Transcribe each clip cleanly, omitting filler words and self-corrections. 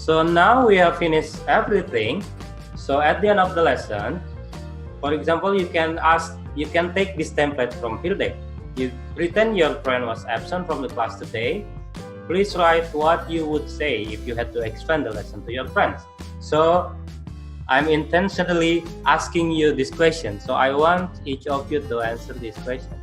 So now we have finished everything. So at the end of the lesson, for example, you can take this template from Pear Deck. You pretend your friend was absent from the class today. Please write what you would say if you had to explain the lesson to your friends. So I'm intentionally asking you this question. So I want each of you to answer this question.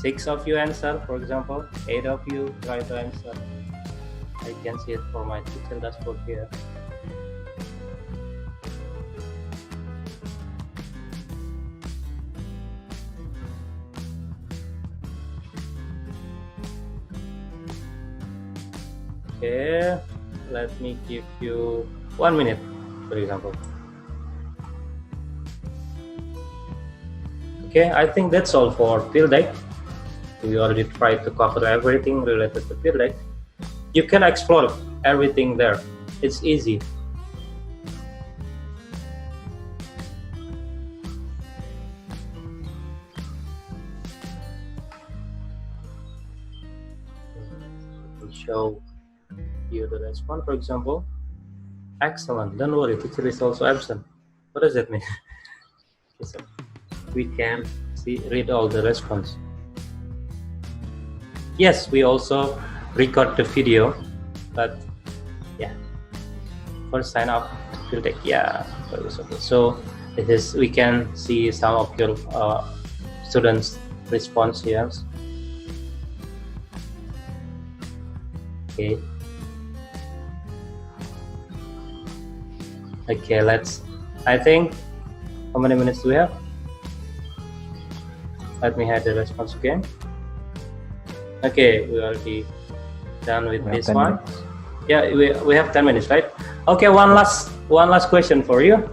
Six of you answer, for example. 8 of you try to answer. I can see it for my teacher dashboard here. Okay, let me give you 1 minute, for example. Okay, I think that's all for Pear Deck. We already tried to cover everything related to Pear Deck. You can explore everything there. It's easy. I'll show you the response, for example. Excellent, don't worry, teacher is also absent. What does that mean? So we can read all the response. Yes, we also record the video, but yeah, first sign up to Pear Deck. Yeah, okay. So we can see some of your students' response here. Okay. Okay, I think, how many minutes do we have? Let me have the response again. Okay, we already done with this one. Minutes. Yeah, we have 10 minutes, right? Okay, one last question for you.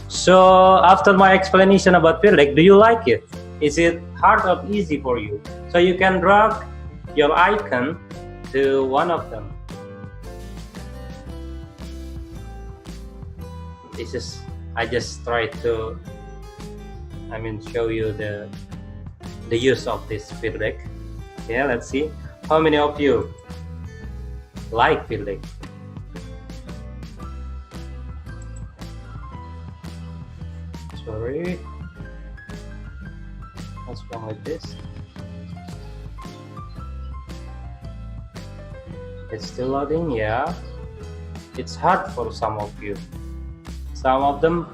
So after my explanation about Pear Deck, do you like it? Is it hard or easy for you? So you can drag your icon to one of them. I just tried to show you the use of this Pear Deck. Yeah, let's see how many of you like Pear Deck. Sorry, what's wrong with this? It's still loading. Yeah, it's hard for some of you. Some of them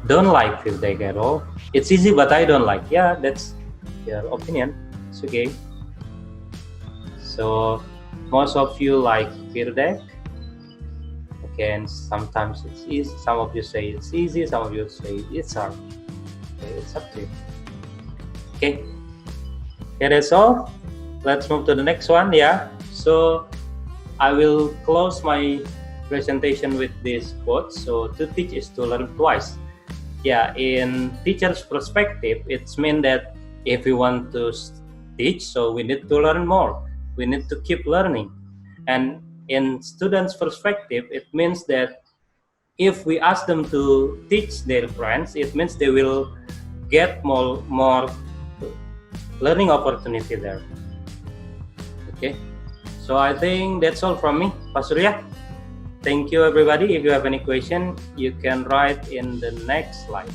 don't like Pear Deck at all. It's easy, but I don't like. Yeah, that's your opinion. It's okay. So most of you like Pear Deck. Okay, and sometimes it's easy. Some of you say it's easy. Some of you say it's hard. Okay, it's up to you. Okay, that's all. Let's move to the next one. Yeah. So I will close my presentation with this quote. So to teach is to learn twice. Yeah, in teacher's perspective, it's mean that if we want to teach, so we need to learn more. We need to keep learning. And in students' perspective, it means that if we ask them to teach their friends, it means they will get more learning opportunity there. Okay, so I think that's all from me, Pak Surya. Thank you, everybody. If you have any question, you can write in the next slide.